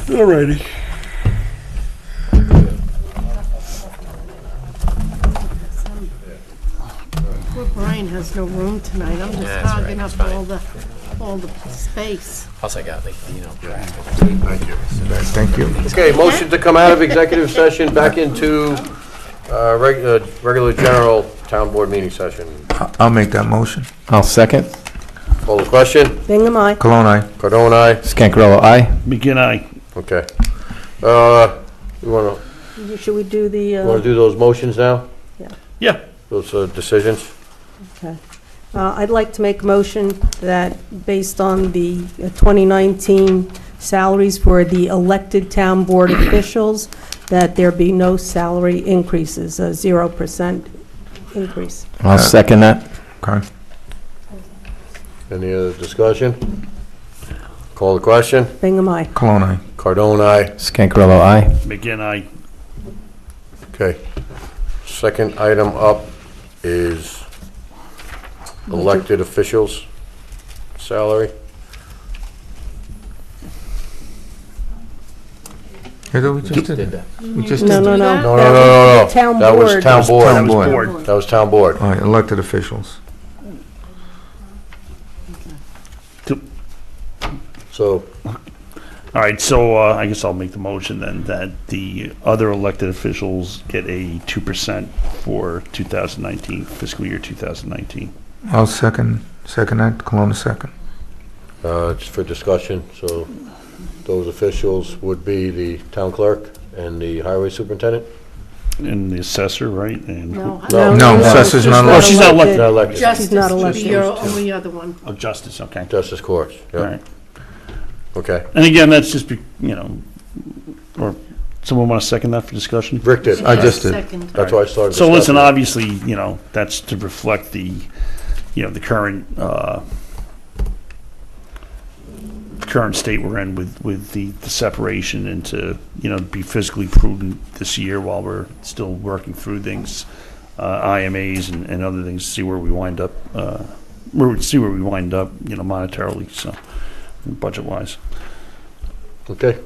Alrighty. Poor Brian has no room tonight. I'm just that's all hogging right, up it's all the space. Plus I got like, Thank you. Okay, motion to come out of executive session back into regular general town board meeting session. I'll make that motion. I'll second. Call the question. Bingham, aye. Cologne, aye. Cardone, aye. Scancarello, aye. Begin I. Okay. You want Should we do the, to do those motions now? Yeah. Those decisions? okay. I'd like to make a motion that based on the 2019 salaries for the elected town board officials, that there be no salary increases, a 0% increase. I'll second that. Okay. Any other discussion? Call the question. Bingham, aye. Cologne, aye. Cardone, aye. Scancarello, aye. Begin I. Okay. Second item up is elected officials' salary. We just did that. We just No, did no, that. no. No. Town That was board. town board. Town board. That was town board. All right, elected officials. So, All right, so I guess I'll make the motion then that the other elected officials get a 2% for 2019, fiscal year 2019. I'll second that. Cologne, second. just for discussion, so those officials would be the town clerk and the highway superintendent? And the assessor, right? And No, assessor's not Oh, she's not elected. Not elected. She's not elected. Justice would be your only other one. Oh, justice, okay. Justice Courts, All yeah, right. okay. And again, that's just, or someone want to second that for discussion? Rick did, I just did. Second. that's why I started. So listen, discussing it. obviously, that's to reflect the, the current state we're in with the separation and to, be physically prudent this year while we're still working through things, IMAs and other things, see where we wind up, monetarily, so, budget-wise. Okay.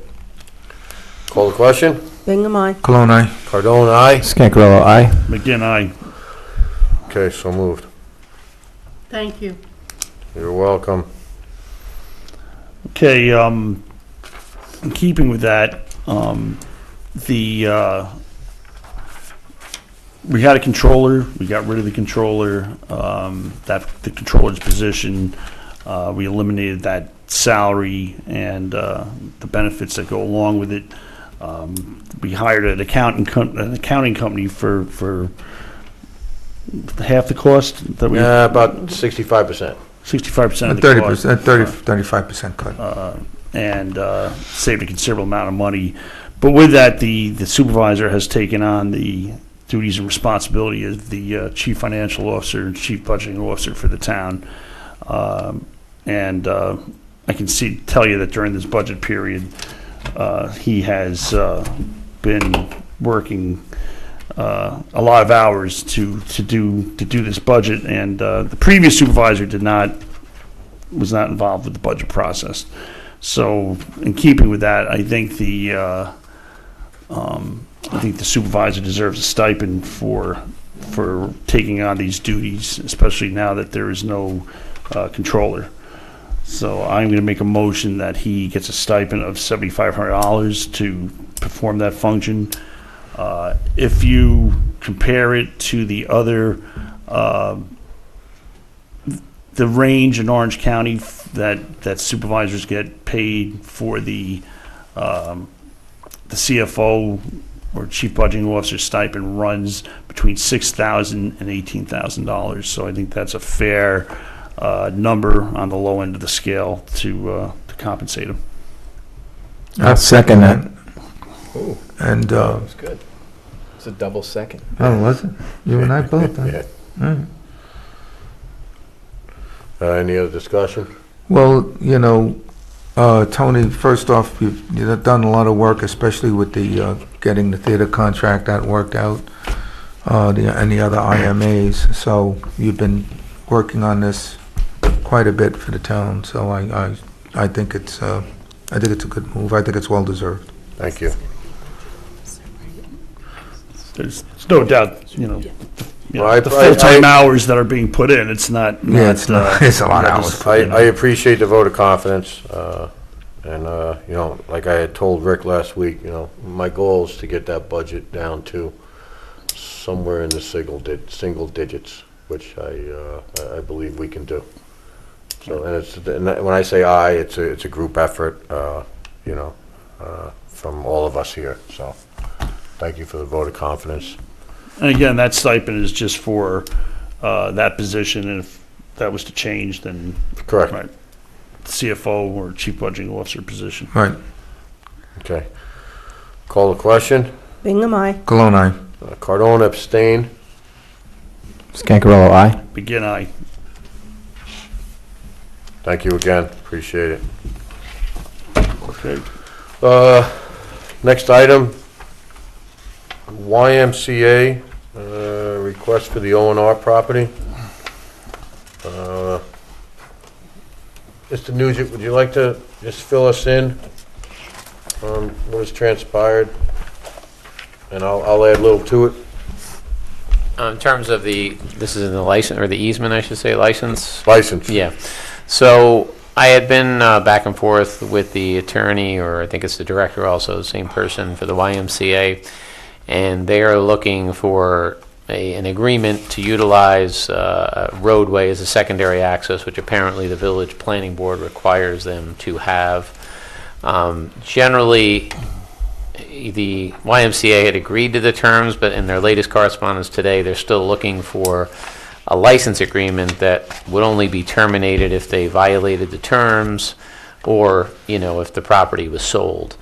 Call the question. Bingham, aye. Cologne, aye. Cardone, aye. Scancarello, aye. Again, Okay, so moved. Thank you. You're welcome. Okay, in keeping with that, we had a controller, we got rid of the controller, the controller's position, we eliminated that salary and the benefits that go along with it. We hired an accounting company for half the cost that we, About 65%. 65% of the cost. 35% cut. And saved a considerable amount of money. But with that, the supervisor has taken on the duties and responsibility as the chief financial officer and chief budgeting officer for the town. And I can tell you that during this budget period, he has been working a lot of hours to do this budget, and the previous supervisor was not involved with the budget process. So, in keeping with that, I think the supervisor deserves a stipend for taking on these duties, especially now that there is no controller. So I'm going to make a motion that he gets a stipend of $7,500 to perform that function. If you compare it to the other, the range in Orange County that supervisors get paid for the CFO or chief budgeting officer stipend runs between $6,000 and $18,000. So I think that's a fair number on the low end of the scale to compensate them. I'll second that. And, That was good. It's a double second. oh, was it? You and I both, huh? Yeah. All right. Any other discussion? Well, Tony, first off, you've done a lot of work, especially with the getting the theater contract that worked out, and the other IMAs. So you've been working on this quite a bit for the town. So I think it's I think it's a good move. I think it's well-deserved. Thank you. There's no doubt, Well, I- the full-time I- hours that are being put in, it's not. Yeah, it's not, it's a lot of hours. I appreciate the vote of confidence, and, like I had told Rick last week, my goal is to get that budget down to somewhere in the single digits, which I believe we can do. So, and when I say it's a group effort, from all of us here, so thank you for the vote of confidence. And again, that stipend is just for that position, and if that was to change, then. Correct. Right, CFO or Chief Budgeting Officer position. Right. Okay. Call the question. Bingham, aye. Cologne, aye. Cardone abstain. Scancarello, aye. Begin I. Thank you again, appreciate it. Okay. Next item, YMCA, request for the O&R property. Mr. Nugent, would you like to just fill us in on what has transpired? And I'll add a little to it. In terms of this is in the license, or the easement, I should say, license? License. Yeah. So I had been back and forth with the attorney, or I think it's the director also, same person, for the YMCA, and they are looking for an agreement to utilize a roadway as a secondary access, which apparently the village planning board requires them to have. Generally, the YMCA had agreed to the terms, but in their latest correspondence today, they're still looking for a license agreement that would only be terminated if they violated the terms, or, if the property was sold.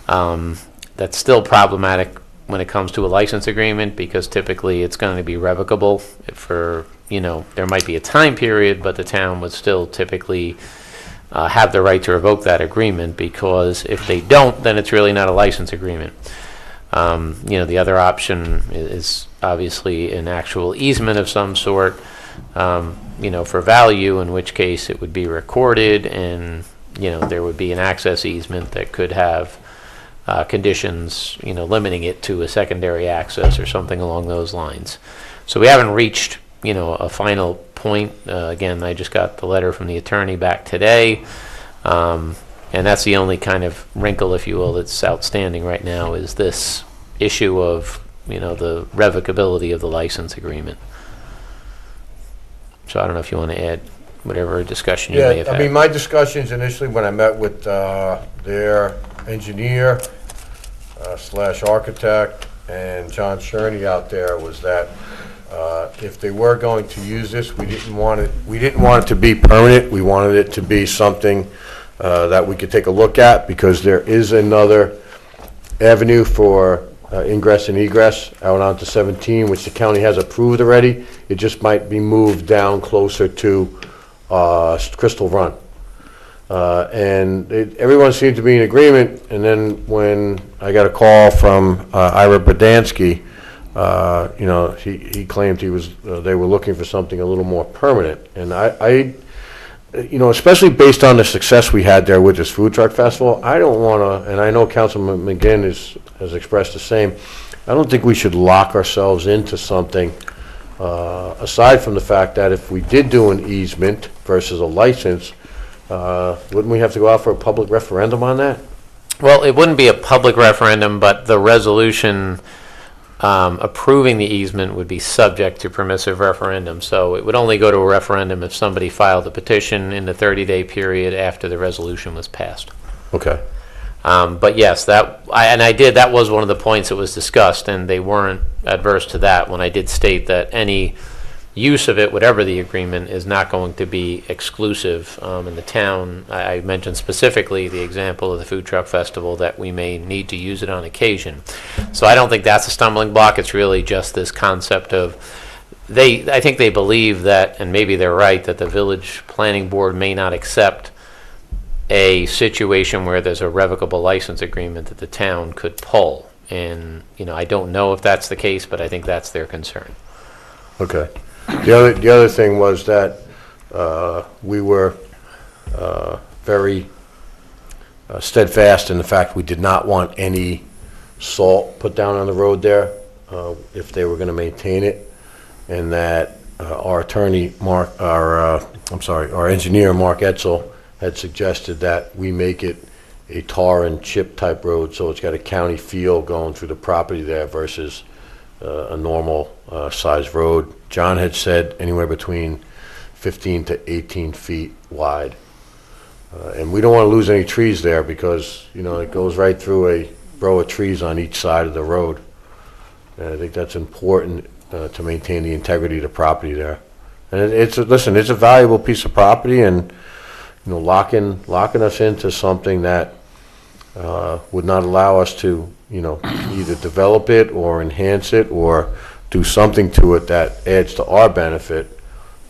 That's still problematic when it comes to a license agreement, because typically it's going to be revocable for, there might be a time period, but the town would still typically have the right to revoke that agreement, because if they don't, then it's really not a license agreement. The other option is obviously an actual easement of some sort, for value, in which case it would be recorded, and, there would be an access easement that could have conditions, limiting it to a secondary access or something along those lines. So we haven't reached, a final point. Again, I just got the letter from the attorney back today, and that's the only kind of wrinkle, if you will, that's outstanding right now, is this issue of, the revocability of the license agreement. So I don't know if you want to add whatever discussion you may have Yeah, had. my discussions initially when I met with their engineer / architect and John Sherney out there was that if they were going to use this, we didn't want it to be permanent. We wanted it to be something that we could take a look at, because there is another avenue for ingress and egress out onto 17, which the county has approved already. It just might be moved down closer to Crystal Run. And everyone seemed to be in agreement, and then when I got a call from Ira Berdansky, he claimed they were looking for something a little more permanent. And I especially based on the success we had there with this food truck festival, I don't want to, and I know Councilman McGinn has expressed the same, I don't think we should lock ourselves into something, aside from the fact that if we did do an easement versus a license, wouldn't we have to go out for a public referendum on that? Well, it wouldn't be a public referendum, but the resolution approving the easement would be subject to permissive referendum. So it would only go to a referendum if somebody filed a petition in the 30-day period after the resolution was passed. Okay. But yes, that was one of the points that was discussed, and they weren't adverse to that when I did state that any use of it, whatever the agreement, is not going to be exclusive in the town. I mentioned specifically the example of the food truck festival, that we may need to use it on occasion. So I don't think that's a stumbling block. It's really just this concept of I think they believe that, and maybe they're right, that the village planning board may not accept a situation where there's a revocable license agreement that the town could pull. And, I don't know if that's the case, but I think that's their concern. Okay. The other thing was that we were very steadfast in the fact we did not want any salt put down on the road there if they were going to maintain it, and that our attorney, our engineer, Mark Etzel, had suggested that we make it a tar and chip type road, so it's got a county feel going through the property there versus a normal size road. John had said anywhere between 15 to 18 feet wide. And we don't want to lose any trees there because, you know, it goes right through a row of trees on each side of the road. And I think that's important to maintain the integrity of the property there. And it's a valuable piece of property, and, you know, locking us into something that would not allow us to, you know, either develop it or enhance it or do something to it that adds to our benefit.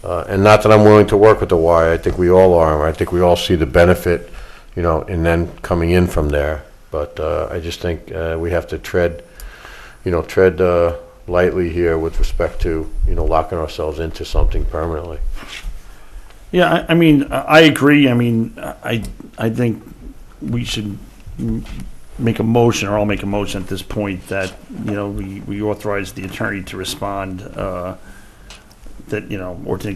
And not that I'm willing to work with the Y, I think we all are, I think we all see the benefit, you know, and then coming in from there. But I just think we have to tread lightly here with respect to, you know, locking ourselves into something permanently. Yeah, I mean, I agree. I mean, I think we should make a motion, or I'll make a motion at this point, that, you know, we authorize the attorney to respond, that, you know, or to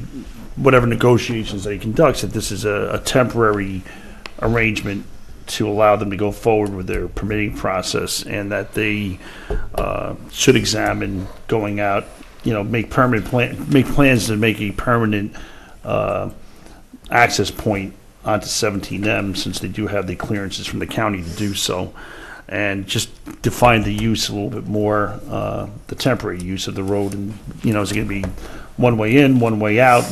whatever negotiations that he conducts, that this is a temporary arrangement to allow them to go forward with their permitting process, and that they should examine going out, you know, make plans to make a permanent access point onto 17M, since they do have the clearances from the county to do so, and just define the use a little bit more, the temporary use of the road, and, you know, is it going to be one way in, one way out?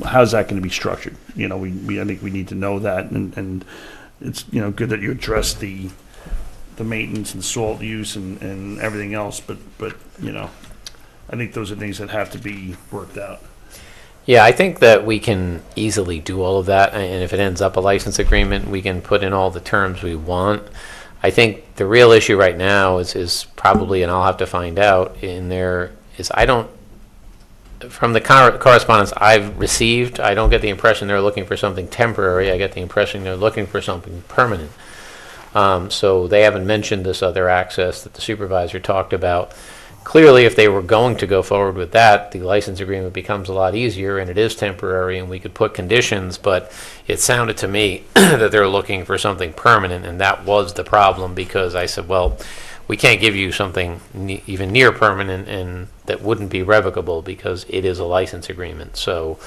How's that going to be structured? You know, I think we need to know that, and it's, you know, good that you address the maintenance and salt use and everything else, but, you know, I think those are things that have to be worked out. Yeah, I think that we can easily do all of that, and if it ends up a license agreement, we can put in all the terms we want. I think the real issue right now is probably, and I'll have to find out in there, is from the correspondence I've received, I don't get the impression they're looking for something temporary. I get the impression they're looking for something permanent. So they haven't mentioned this other access that the supervisor talked about. Clearly, if they were going to go forward with that, the license agreement becomes a lot easier, and it is temporary, and we could put conditions, but it sounded to me that they're looking for something permanent, and that was the problem, because I said, well, we can't give you something even near permanent and that wouldn't be revocable, because it is a license agreement. So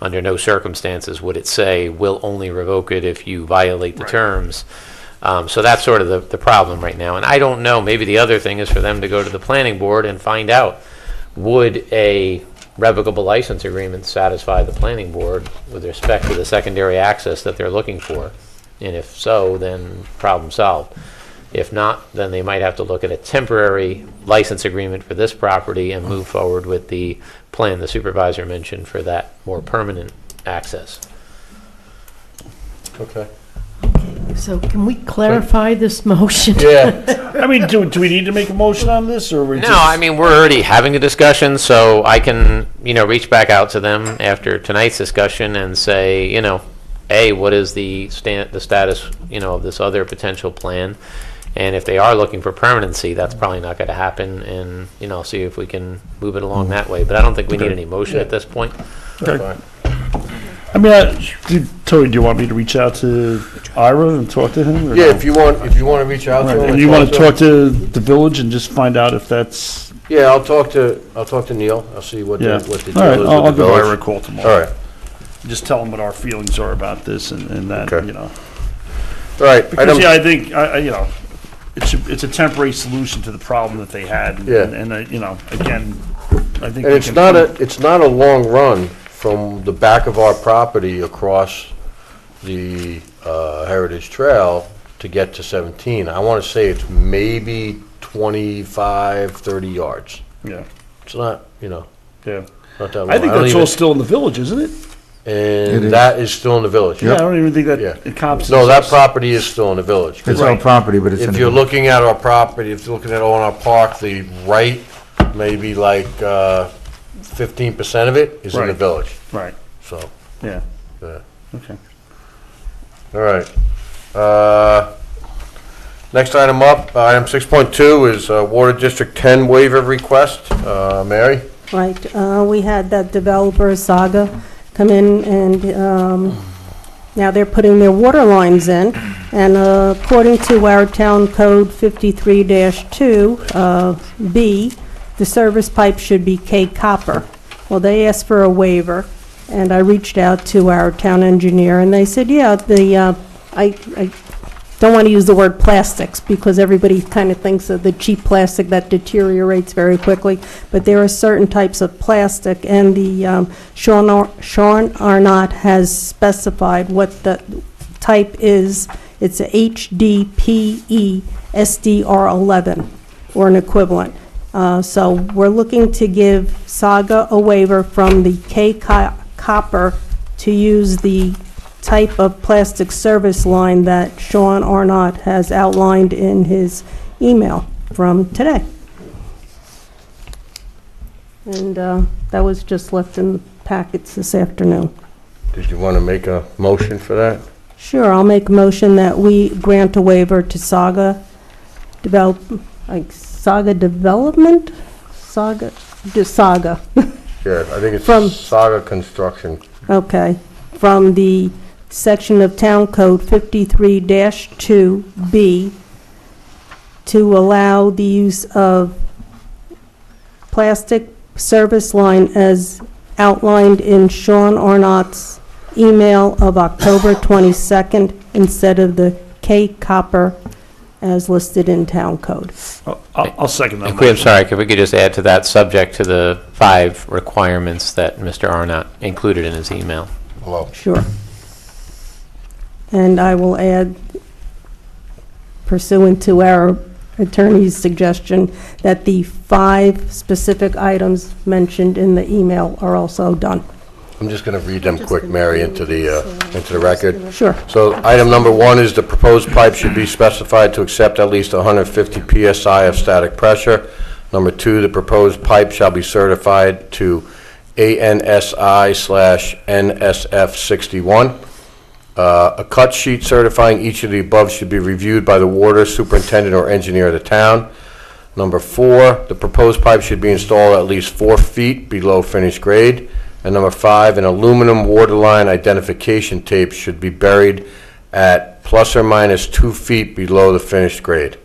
under no circumstances would it say, we'll only revoke it if you violate the terms. So that's sort of the problem right now. And I don't know, maybe the other thing is for them to go to the planning board and find out, would a revocable license agreement satisfy the planning board with respect to the secondary access that they're looking for? And if so, then problem solved. If not, then they might have to look at a temporary license agreement for this property and move forward with the plan the supervisor mentioned for that more permanent access. Okay. So can we clarify this motion? Yeah. I mean, do we need to make a motion on this, or No, I mean, we're already having a discussion, so I can, you know, reach back out to them after tonight's discussion and say, you know, A, what is the status, you know, of this other potential plan? And if they are looking for permanency, that's probably not going to happen, and, you know, see if we can move it along that way. But I don't think we need any motion at this point. Okay. I mean, Tony, do you want me to reach out to Ira and talk to him? Or Yeah, no? if you want to reach out to him. And you want to talk to the village and just find out if that's... Yeah, I'll talk to Neil. I'll see what Yeah. the deal All right, is I'll with the give Ira a village. call tomorrow. All right. Just tell him what our feelings are about this and that, Okay. you know. All right. Because, yeah, I think, you know, it's a temporary solution to the problem that they had. Yeah. And you know, again, I think... And it's not a long run from the back of our property across the Heritage Trail to get to 17. I want to say it's maybe 25, 30 yards. Yeah, It's not, you know, yeah. not that long. I think don't that's even- all still in the village, isn't it? It And is. that is still in the village. Yeah, I don't even think that Yeah. encompasses... No, that us. property is still in the village. It's our property, but it's in If the... you're looking at our property, if you're looking at on our park, the right, maybe like 15% of it is in the Right. village, Right, so. yeah, yeah. okay. All right. Next item up, item 6.2 is Water District 10 waiver request. Mary? Right, we had that developer, Saga, come in and now they're putting their water lines in. And according to our town code 53-2, the service pipe should be K copper. Well, they asked for a waiver, and I reached out to our town engineer, and they said, yeah, I don't want to use the word plastics, because everybody kind of thinks of the cheap plastic that deteriorates very quickly, but there are certain types of plastic, and the Sean Arnott has specified what the type is. It's a HDPE SDR11, or an equivalent. So we're looking to give Saga a waiver from the K copper to use the type of plastic service line that Sean Arnott has outlined in his email from today. And that was just left in the packets this afternoon. Did you want to make a motion for that? Sure, I'll make a motion that we grant a waiver to Saga Development? Saga. Yeah, I think From- it's Saga Construction. Okay, from the section of Town Code 53-2B to allow the use of plastic service line as outlined in Sean Arnott's email of October 22nd instead of the K copper as listed in Town Code. I'll second that I'm motion. sorry, if we could just add to that, subject to the 5 requirements that Mr. Arnott included in his email. Hello. Sure. And I will add, pursuant to our attorney's suggestion, that the 5 specific items mentioned in the email are also done. I'm just going to read them quick, Mary, into the record. Sure. So item number 1 is the proposed pipe should be specified to accept at least 150 PSI of static pressure. Number 2, the proposed pipe shall be certified to ANSI/NSF61. A cut sheet certifying each of the above should be reviewed by the water superintendent or engineer of the town. Number 4, the proposed pipe should be installed at least 4 feet below finished grade. And number 5, an aluminum water line identification tape should be buried at plus or minus 2 feet below the finished grade.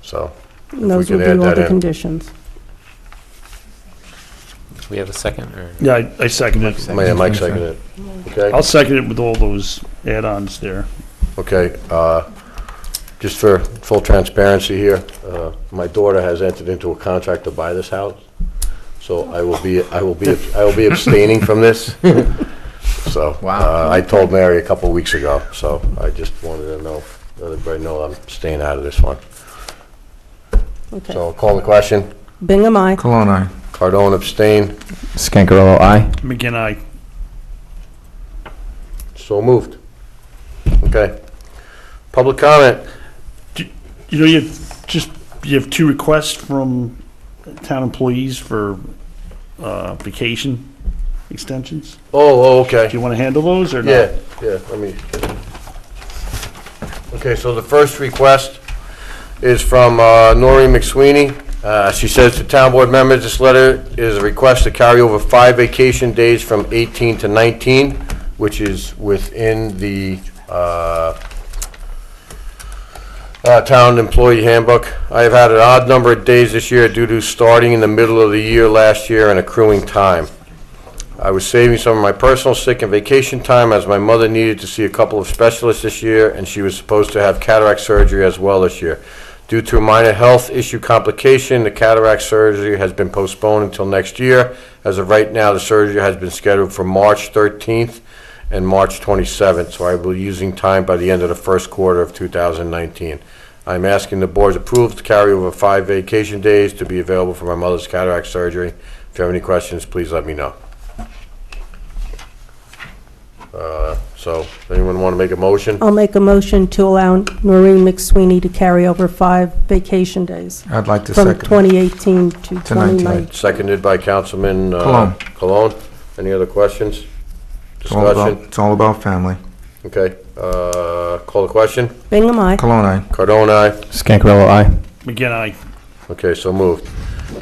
So, And those we would could be add all that the in. conditions. Do we have a second? Or? Yeah, I second it. Mike seconded it. Okay? I'll second it with all those add-ons there. Okay, just for full transparency here, my daughter has entered into a contract to buy this house, so I will be abstaining from this. So, Wow. I told Mary a couple weeks ago, so I just wanted to know, let everybody know I'm staying out of this one. Okay. So, call the question. Bingham, aye. Cologne, aye. Cardone abstain. Scancarello, aye. McGinn, aye. So moved. Okay. Public comment. You know, you have 2 requests from town employees for vacation extensions. Oh, okay. Do you want to handle those or not? Yeah, let me. Okay, so the first request is from Noreen McSweeney. She says to town board members, this letter is a request to carry over 5 vacation days from 18 to 19, which is within the town employee handbook. I have had an odd number of days this year due to starting in the middle of the year last year and accruing time. I was saving some of my personal sick and vacation time as my mother needed to see a couple of specialists this year, and she was supposed to have cataract surgery as well this year. Due to a minor health issue complication, the cataract surgery has been postponed until next year. As of right now, the surgery has been scheduled for March 13th and March 27th, so I will be using time by the end of the first quarter of 2019. I'm asking the board's approval to carry over 5 vacation days to be available for my mother's cataract surgery. If you have any questions, please let me know. So, anyone want to make a motion? I'll make a motion to allow Noreen McSweeney to carry over 5 vacation days I'd like to from second. 2018 to 19. 2019. Seconded by Councilman Cologne. Cologne. Any other questions? It's all about- Discussion? It's all about family. Okay, call the question. Bingham, aye. Cologne, aye. Cardone, aye. Scancarello, aye. McGinn, aye. Okay, so moved.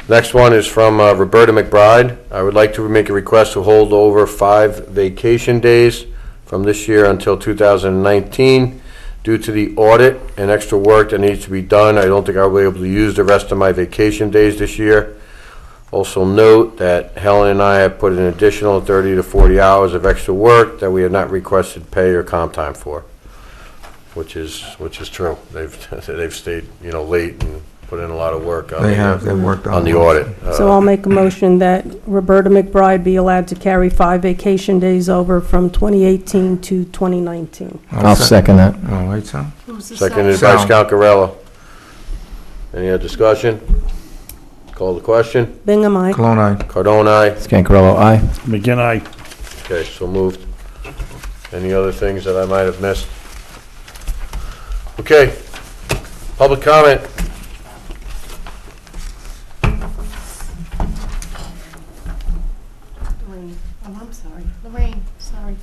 Next one is from Roberta McBride. I would like to make a request to hold over 5 vacation days from this year until 2019. Due to the audit and extra work that needs to be done, I don't think I'll be able to use the rest of my vacation days this year. Also note that Helen and I have put an additional 30 to 40 hours of extra work that we have not requested pay or comp time for, which is true. They've stayed, late and put in a lot of work on They've worked on the audit. So I'll make a motion that Roberta McBride be allowed to carry 5 vacation days over from 2018 to 2019. I'll second that. All right, so. Seconded by Sound. Scancarello. Any other discussion? Call the question. Bingham, aye. Cologne, aye. Cardone, aye. Scancarello, aye. McGinn, aye. Okay, so moved. Any other things that I might have missed? Okay, public comment. Oh, I'm sorry. Lorraine, sorry.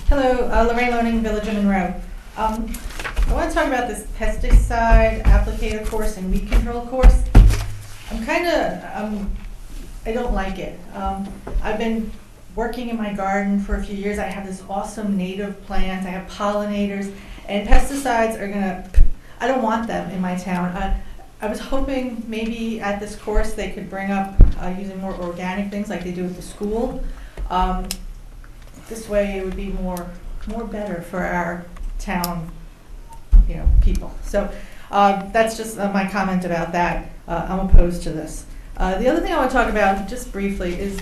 Hello, Lorraine Loning, Village of Monroe. I want to talk about this pesticide applicator course and weed control course. I don't like it. I've been working in my garden for a few years. I have this awesome native plant. I have pollinators, and pesticides are I don't want them in my town. I was hoping maybe at this course they could bring up using more organic things like they do at the school. This way it would be more better for our town, people. So that's just my comment about that. I'm opposed to this. The other thing I want to talk about just briefly is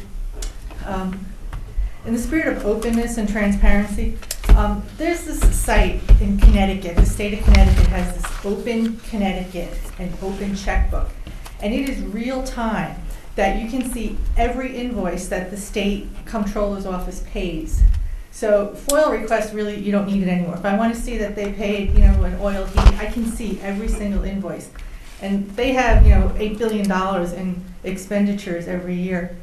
in the spirit of openness and transparency, there's this site in Connecticut. The state of Connecticut has this Open Connecticut and Open Checkbook. And it is real time that you can see every invoice that the state comptroller's office pays. So FOIL requests, really, you don't need it anymore. If I want to see that they paid, an oil heat, I can see every single invoice. And they have, $8 billion in expenditures every year.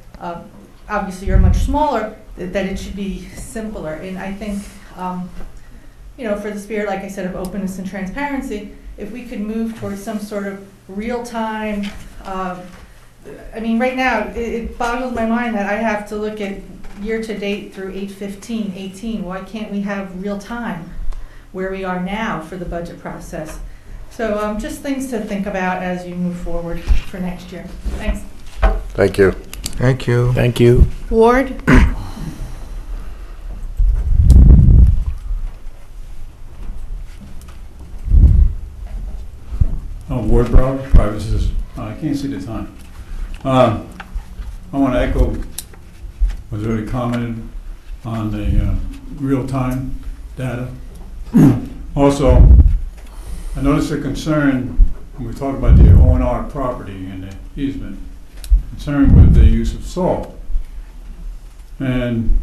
Obviously, you're much smaller, that it should be simpler. And I think, for the spirit, like I said, of openness and transparency, if we could move towards some sort of real-time, right now, it boggles my mind that I have to look at year-to-date through 8/15/18. Why can't we have real-time where we are now for the budget process? So just things to think about as you move forward for next year. Thanks. Thank you. Thank you. Thank you. Ward? Ward Brower, private citizen. I can't see the time. I want to echo what's already commented on the real-time data. Also, I noticed a concern when we talk about the O&R property and the easement, concern with the use of salt. And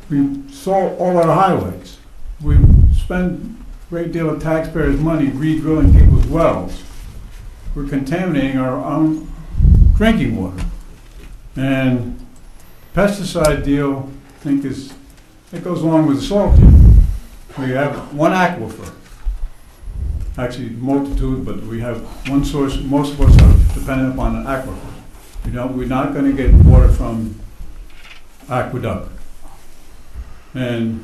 we salt all our highways. We spend a great deal of taxpayers' money re-drilling people's wells. We're contaminating our own drinking water. And pesticide deal, I think, it goes along with the salt deal. We have one aquifer, actually multitude, but we have one source. Most of us are dependent upon an aquifer. We're not going to get water from aqueduct. And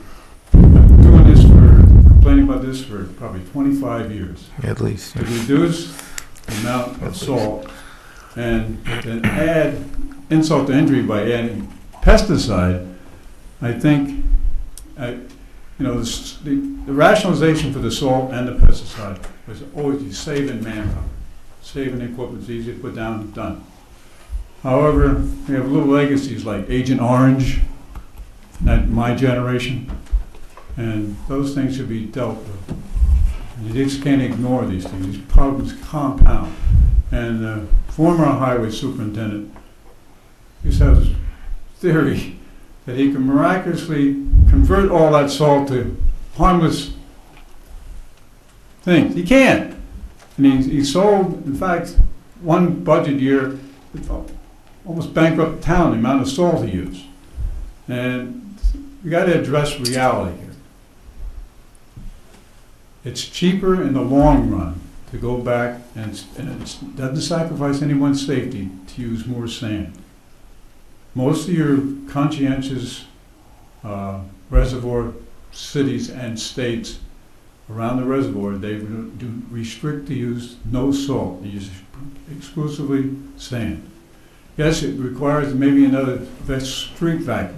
I've been doing this complaining about this for probably 25 years. At least. To reduce the amount of salt and then add insult to injury by adding pesticide, I think, the rationalization for the salt and the pesticide was always saving manpower, saving equipment. It's easy to put down and done. However, we have little legacies like Agent Orange, not my generation, and those things should be dealt with. And you just can't ignore these things. These problems compound. And the former highway superintendent used to have this theory that he can miraculously convert all that salt to harmless things. He can't. And he sold, in fact, one budget year, almost bankrupt the town, the amount of salt he used. And we got to address reality here. It's cheaper in the long run to go back, and it doesn't sacrifice anyone's safety to use more sand. Most of your conscientious reservoir cities and states around the reservoir, they do restrict the use, no salt, they use exclusively sand. Yes, it requires maybe another street vacuum.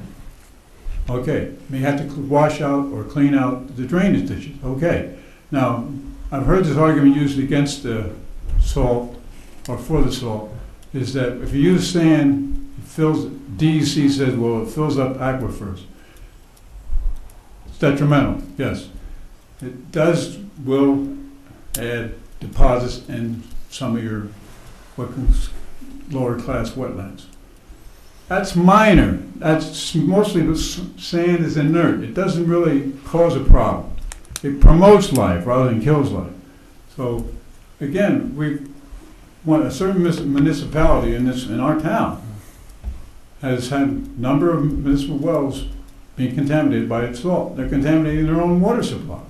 Okay, may have to wash out or clean out the drainage ditches. Okay, now I've heard this argument used against the salt or for the salt is that if you use sand, it fills. DEC says, well, it fills up aquifers. It's detrimental. Yes, it will add deposits in some of your lower class wetlands. That's minor. That's mostly the sand is inert. It doesn't really cause a problem. It promotes life rather than kills life. So again, a certain municipality in our town has had a number of municipal wells being contaminated by its salt. They're contaminating their own water supply.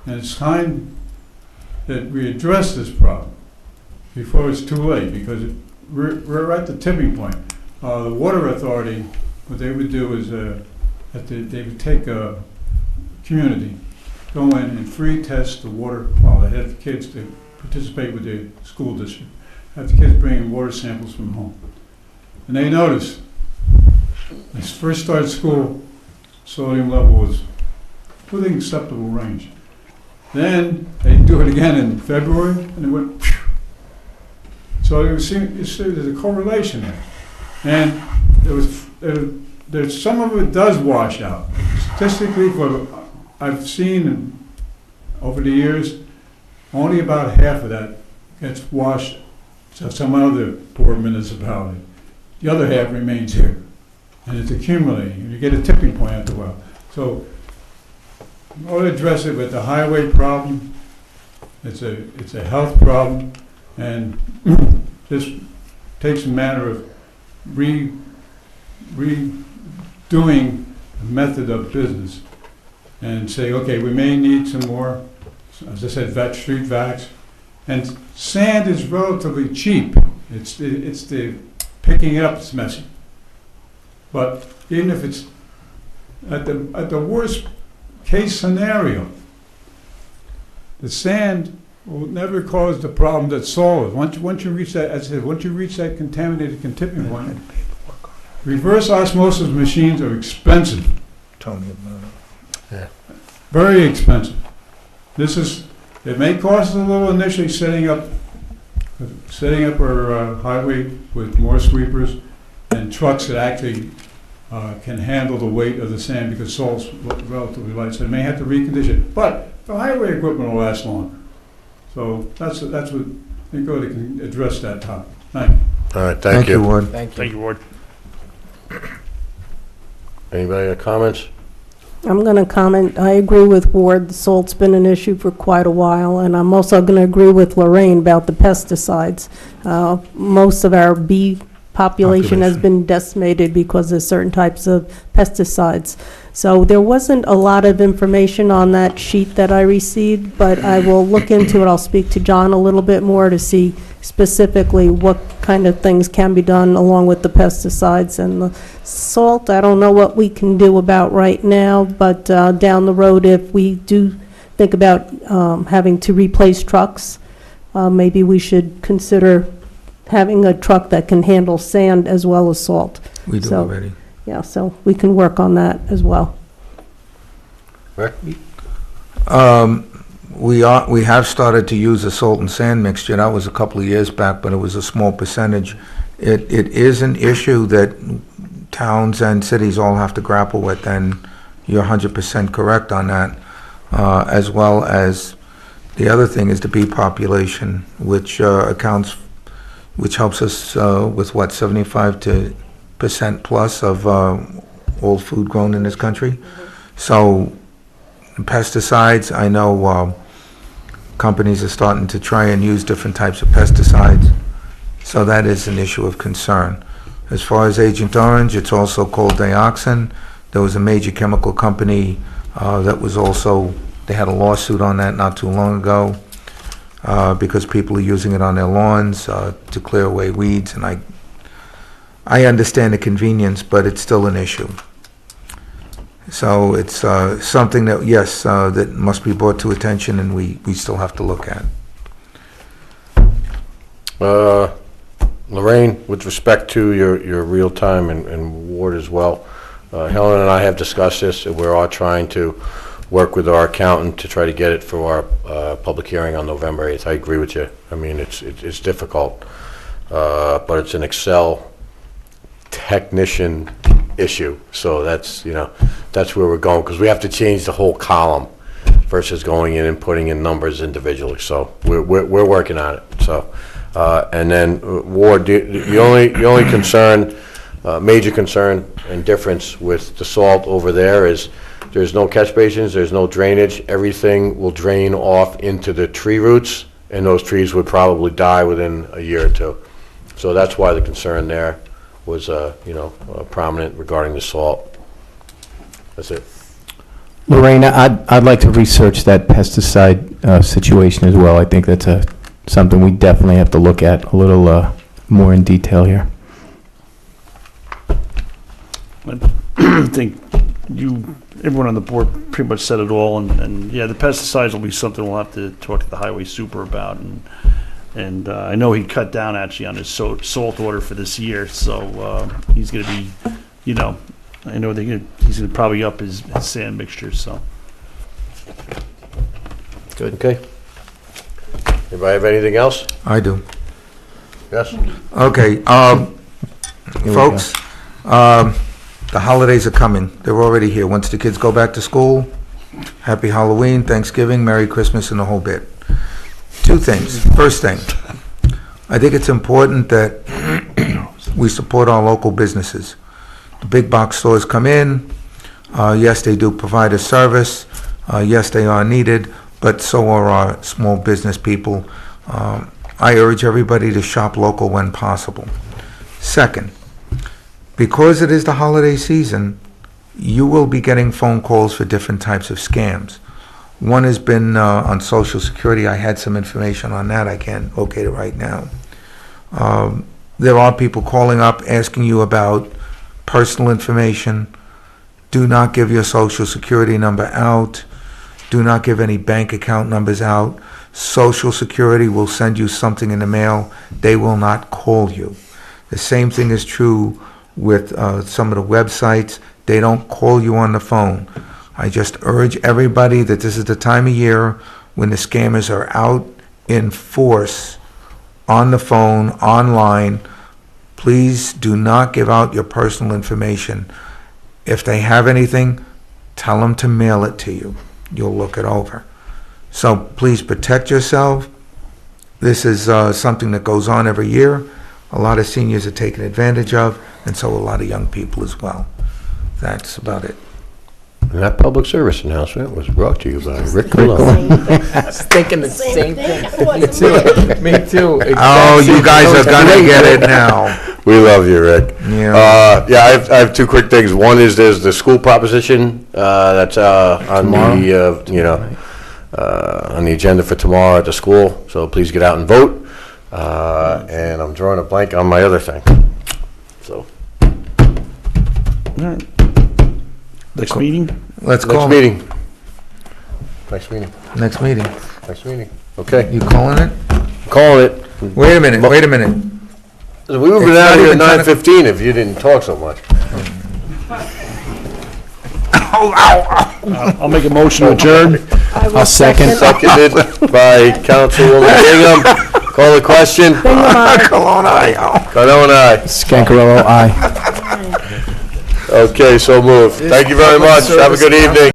And it's time that we address this problem before it's too late, because we're at the tipping point. The water authority, what they would do is they would take a community, go in and free test the water quality. They have kids to participate with the school district, have the kids bring in water samples from home. And they noticed, when they first started school, sodium level was within acceptable range. Then they do it again in February, and it went phew. So you see there's a correlation there. And there's some of it does wash out. Statistically, I've seen over the years, only about half of that gets washed to some other poor municipality. The other half remains here, and it's accumulating, and you get a tipping point at the well. So, in order to address it with the highway problem, it's a health problem, and this takes a matter of redoing the method of business, and say, okay, we may need some more, as I said, street vacs, and sand is relatively cheap. It's the picking it up is messy. But even if it's at the worst case scenario, the sand will never cause the problem that salt is. Once you reach that, as I said, once you reach that contaminated tipping point, reverse osmosis machines are expensive. Very expensive. It may cost a little initially setting up our highway with more sweepers and trucks that actually can handle the weight of the sand, because salt's relatively light, so they may have to recondition. But the highway equipment will last longer. So that's what I think we can address that topic. Thank you. All right, thank you. Ward. Thank you, Ward. Anybody have comments? I'm going to comment, I agree with Ward, the salt's been an issue for quite a while, and I'm also going to agree with Lorraine about the pesticides. Most of our bee population has been decimated because of certain types of pesticides. So there wasn't a lot of information on that sheet that I received, but I will look into it. I'll speak to John a little bit more to see specifically what kind of things can be done along with the pesticides and the salt. I don't know what we can do about right now, but down the road, if we do think about having to replace trucks, maybe we should consider having a truck that can handle sand as well as salt. We do already. Yeah, so we can work on that as well. Rick? We have started to use a salt and sand mixture. That was a couple of years back, but it was a small percentage. It is an issue that towns and cities all have to grapple with, and you're 100% correct on that. As well as the other thing is the bee population, which helps us with what, 75% plus of all food grown in this country. So pesticides, I know companies are starting to try and use different types of pesticides, so that is an issue of concern. As far as Agent Orange, it's also called dioxin. There was a major chemical company that was also, they had a lawsuit on that not too long ago because people are using it on their lawns to clear away weeds, and I understand the convenience, but it's still an issue. So it's something that, yes, that must be brought to attention, and we still have to look at. Lorraine, with respect to your real-time and ward as well, Helen and I have discussed this, and we're all trying to work with our accountant to try to get it for our public hearing on November 8th. I agree with you. I mean, it's difficult, but it's an Excel technician issue. So that's, that's where we're going, because we have to change the whole column versus going in and putting in numbers individually. So we're working on it. So, and then Ward, the only concern, major concern and difference with the salt over there is there's no catch basins, there's no drainage. Everything will drain off into the tree roots, and those trees would probably die within a year or two. So that's why the concern there was, prominent regarding the salt. That's it. Lorraine, I'd like to research that pesticide situation as well. I think that's something we definitely have to look at a little more in detail here. I think everyone on the board pretty much said it all, and yeah, the pesticides will be something we'll have to talk to the highway super about, and I know he cut down actually on his salt order for this year, so he's going to be, I know he's going to probably up his sand mixture, so. Good. Okay. Anybody have anything else? I do. Yes? Okay, folks, the holidays are coming. They're already here. Once the kids go back to school, happy Halloween, Thanksgiving, Merry Christmas, and the whole bit. Two things. First thing, I think it's important that we support our local businesses. The big box stores come in. Yes, they do provide a service. Yes, they are needed, but so are our small business people. I urge everybody to shop local when possible. Second, because it is the holiday season, you will be getting phone calls for different types of scams. One has been on Social Security. I had some information on that. I can't locate it right now. There are people calling up asking you about personal information. Do not give your Social Security number out. Do not give any bank account numbers out. Social Security will send you something in the mail. They will not call you. The same thing is true with some of the websites. They don't call you on the phone. I just urge everybody that this is the time of year when the scammers are out in force on the phone, online. Please do not give out your personal information. If they have anything, tell them to mail it to you. You'll look it over. So please protect yourself. This is something that goes on every year. A lot of seniors are taken advantage of, and so a lot of young people as well. That's about it. And that public service announcement was brought to you by Rick Colon. I was thinking the same thing. Me too. Me too. Oh, you guys are gonna get it now. We love you, Rick. Yeah. I have two quick things. One is there's the school proposition that's on the on the agenda for tomorrow at the school. So please get out and vote. And I'm drawing a blank on my other thing. So All right. Next Cool. meeting? Let's next call. meeting. Next meeting. Next meeting. Next meeting. Okay. You calling it? Calling it. Wait a minute, wait a minute. We would have been It's out not here at even 9:15 if you didn't talk so much. I'll make a motion to adjourn. I'll second. Seconded by Councilwoman Bingham. Call the question. Cologne, aye. Cardone, aye. Scancarello, aye. Okay, so moved. Thank you very much. Have a good evening.